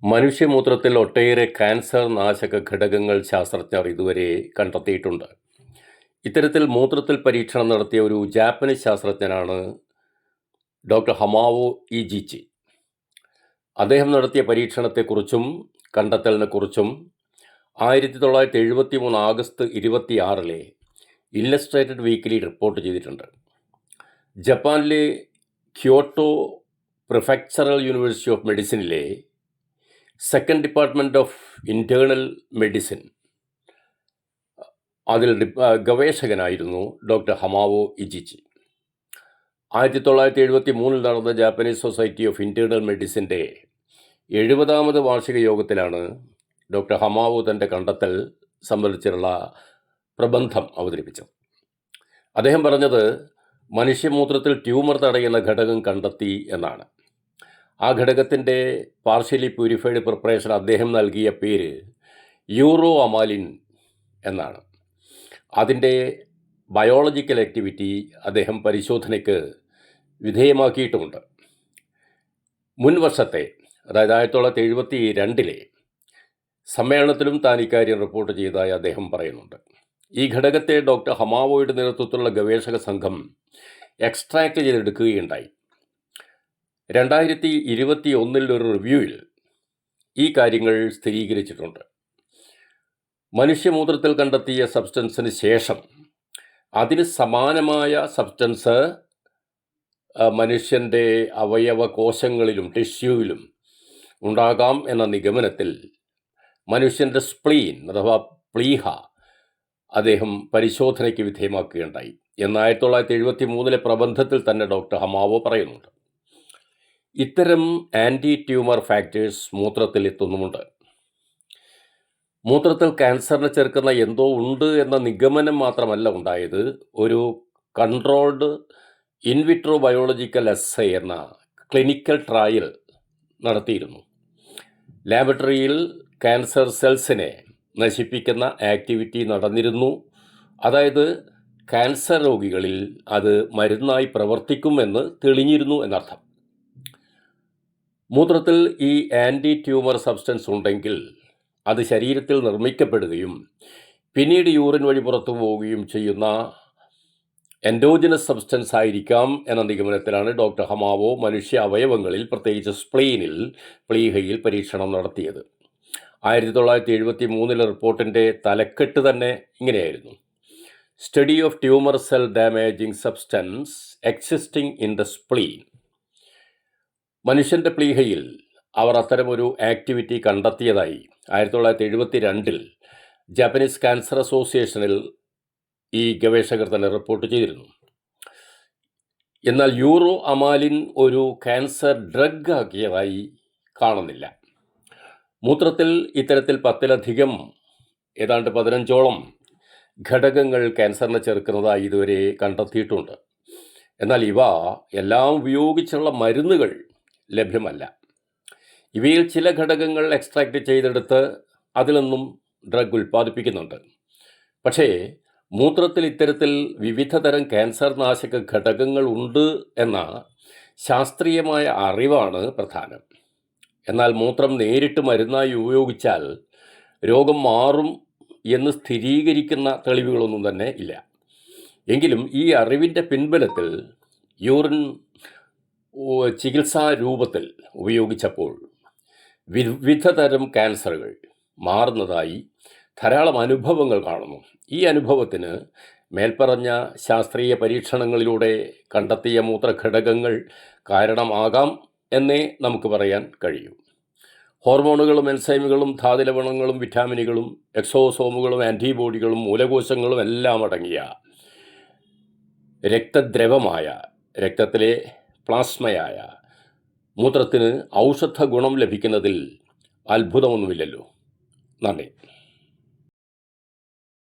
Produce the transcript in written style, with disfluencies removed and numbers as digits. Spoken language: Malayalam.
മനുഷ്യമൂത്രത്തിൽ ഒട്ടേറെ കാൻസർ നാശക ഘടകങ്ങൾ ശാസ്ത്രജ്ഞർ ഇതുവരെ കണ്ടെത്തിയിട്ടുണ്ട്. ഇത്തരത്തിൽ മൂത്രത്തിൽ പരീക്ഷണം നടത്തിയ ഒരു ജാപ്പനീസ് ശാസ്ത്രജ്ഞനാണ് ഡോക്ടർ ഹമാവോ ഇജിച്ചി. അദ്ദേഹം നടത്തിയ പരീക്ഷണത്തെക്കുറിച്ചും കണ്ടെത്തലിനെക്കുറിച്ചും 1973 ആഗസ്റ്റ് 26 ഇല്ലസ്ട്രേറ്റഡ് വീക്കിലി റിപ്പോർട്ട് ചെയ്തിട്ടുണ്ട്. ജപ്പാനിലെ ക്യോട്ടോ പ്രിഫെക്ചറൽ യൂണിവേഴ്സിറ്റി ഓഫ് മെഡിസിനിലെ second department of internal medicine അതിൽ ഗവേഷകനായിരുന്നു ഡോക്ടർ ഹമാവോ ഇജിച്ചി. 1973 നടന്ന ജാപ്പനീസ് സൊസൈറ്റി ഓഫ് ഇൻറ്റേർണൽ മെഡിസിൻ്റെ 70ാമത് വാർഷിക യോഗത്തിലാണ് ഡോക്ടർ ഹമാവോ തൻ്റെ കണ്ടെത്തൽ സംബന്ധിച്ചുള്ള പ്രബന്ധം അവതരിപ്പിച്ചത്. അദ്ദേഹം പറഞ്ഞത് മനുഷ്യമൂത്രത്തിൽ ട്യൂമർ തടയുന്ന ഘടകം കണ്ടെത്തി എന്നാണ്. ആ ഘടകത്തിൻ്റെ പാർഷ്യലി പ്യൂരിഫൈഡ് പ്രിപ്പറേഷൻ അദ്ദേഹം നൽകിയ പേര് യൂറോ അമാലിൻ എന്നാണ്. അതിൻ്റെ ബയോളജിക്കൽ ആക്ടിവിറ്റി അദ്ദേഹം പരിശോധനയ്ക്ക് വിധേയമാക്കിയിട്ടുമുണ്ട്. മുൻ വർഷത്തെ, അതായത് 1972 സമ്മേളനത്തിലും താൻ ഇക്കാര്യം റിപ്പോർട്ട് ചെയ്തതായി അദ്ദേഹം പറയുന്നുണ്ട്. ഈ ഘടകത്തെ ഡോക്ടർ ഹമാവോയുടെ നേതൃത്വത്തിലുള്ള ഗവേഷക സംഘം എക്സ്ട്രാക്ട് ചെയ്തെടുക്കുകയുണ്ടായി. 2021 ഒരു റിവ്യൂവിൽ ഈ കാര്യങ്ങൾ സ്ഥിരീകരിച്ചിട്ടുണ്ട്. മനുഷ്യമൂത്രത്തിൽ കണ്ടെത്തിയ സബ്സ്റ്റൻസിന് ശേഷം അതിന് സമാനമായ സബ്സ്റ്റൻസ് മനുഷ്യൻ്റെ അവയവ കോശങ്ങളിലും ടിഷ്യൂവിലും ഉണ്ടാകാം എന്ന നിഗമനത്തിൽ മനുഷ്യൻ്റെ സ്പ്ലീൻ അഥവാ പ്ലീഹ അദ്ദേഹം പരിശോധനയ്ക്ക് വിധേയമാക്കുകയുണ്ടായി എന്ന് 1973 പ്രബന്ധത്തിൽ തന്നെ ഡോക്ടർ ഹമാവോ പറയുന്നുണ്ട്. ഇത്തരം ആൻറ്റി ട്യൂമർ ഫാക്ടേഴ്സ് മൂത്രത്തിൽ എത്തുന്നുമുണ്ട്. മൂത്രത്തിൽ ക്യാൻസറിനെ ചെറുക്കുന്ന എന്തോ ഉണ്ട് എന്ന നിഗമനം മാത്രമല്ല ഉണ്ടായത്, ഒരു കൺട്രോൾഡ് ഇൻവിട്രോ ബയോളജിക്കൽ എസ്സേ എന്ന ക്ലിനിക്കൽ ട്രയൽ നടത്തിയിരുന്നു. ലാബറട്ടറിയിൽ ക്യാൻസർ സെൽസിനെ നശിപ്പിക്കുന്ന ആക്ടിവിറ്റി നടന്നിരുന്നു. അതായത് ക്യാൻസർ രോഗികളിൽ അത് മരുന്നായി പ്രവർത്തിക്കുമെന്ന് തെളിഞ്ഞിരുന്നു എന്നർത്ഥം. മൂത്രത്തിൽ ഈ ആൻറ്റി ട്യൂമർ സബ്സ്റ്റൻസ് ഉണ്ടെങ്കിൽ അത് ശരീരത്തിൽ നിർമ്മിക്കപ്പെടുകയും പിന്നീട് യൂറിൻ വഴി പുറത്തു പോവുകയും ചെയ്യുന്ന എൻഡോജനസ് സബ്സ്റ്റൻസ് ആയിരിക്കാം എന്ന നിഗമനത്തിലാണ് ഡോക്ടർ ഹമാവോ മനുഷ്യ അവയവങ്ങളിൽ, പ്രത്യേകിച്ച് സ്പ്ലീനിൽ, പ്ലീഹയിൽ പരീക്ഷണം നടത്തിയത്. 1973 റിപ്പോർട്ടിൻ്റെ തലക്കെട്ട് തന്നെ ഇങ്ങനെയായിരുന്നു: study of tumour cell damaging substance existing in the spleen. മനുഷ്യൻ്റെ പ്ലീഹയിൽ അവർ അത്തരമൊരു ആക്ടിവിറ്റി കണ്ടെത്തിയതായി 1972 ജാപ്പനീസ് ക്യാൻസർ അസോസിയേഷനിൽ ഈ ഗവേഷകർ തന്നെ റിപ്പോർട്ട് ചെയ്തിരുന്നു. എന്നാൽ യൂറോ അമാലിൻ ഒരു ക്യാൻസർ ഡ്രഗ് ആക്കിയതായി കാണുന്നില്ല. മൂത്രത്തിൽ ഇത്തരത്തിൽ 10ലധികം, ഏതാണ്ട് 15ഓളം ഘടകങ്ങൾ ക്യാൻസറിനെ ചെറുക്കുന്നതായി ഇതുവരെ കണ്ടെത്തിയിട്ടുണ്ട്. എന്നാൽ ഇവ എല്ലാം ഉപയോഗിച്ചുള്ള മരുന്നുകൾ ലഭ്യമല്ല. ഇവയിൽ ചില ഘടകങ്ങൾ എക്സ്ട്രാക്ട് ചെയ്തെടുത്ത് അതിൽ നിന്നും ഡ്രഗ് ഉൽപ്പാദിപ്പിക്കുന്നുണ്ട്. പക്ഷേ മൂത്രത്തിൽ ഇത്തരത്തിൽ വിവിധ തരം ക്യാൻസർ നാശക ഘടകങ്ങൾ ഉണ്ട് എന്ന ശാസ്ത്രീയമായ അറിവാണ് പ്രധാനം. എന്നാൽ മൂത്രം നേരിട്ട് മരുന്നായി ഉപയോഗിച്ചാൽ രോഗം മാറും എന്ന് സ്ഥിരീകരിക്കുന്ന തെളിവുകളൊന്നും തന്നെ ഇല്ല. എങ്കിലും ഈ അറിവിൻ്റെ പിൻബലത്തിൽ യൂറിൻ ചികിത്സാ രൂപത്തിൽ ഉപയോഗിച്ചപ്പോൾ വിവിധ തരം ക്യാൻസറുകൾ മാറുന്നതായി ധാരാളം അനുഭവങ്ങൾ കാണുന്നു. ഈ അനുഭവത്തിന് മേൽപ്പറഞ്ഞ ശാസ്ത്രീയ പരീക്ഷണങ്ങളിലൂടെ കണ്ടെത്തിയ മൂത്രഘടകങ്ങൾ കാരണമാകാം എന്നേ നമുക്ക് പറയാൻ കഴിയൂ. ഹോർമോണുകളും എൻസൈമുകളും ധാതുലവണങ്ങളും വിറ്റാമിനുകളും എക്സോസോമുകളും ആൻറ്റിബോഡികളും മൂലകോശങ്ങളും എല്ലാം അടങ്ങിയ രക്തദ്രവമായ, രക്തത്തിലെ പ്ലാസ്മയായ മൂത്രത്തിന് ഔഷധ ഗുണം ലഭിക്കുന്നതിൽ അത്ഭുതമൊന്നുമില്ലല്ലോ. നന്ദി.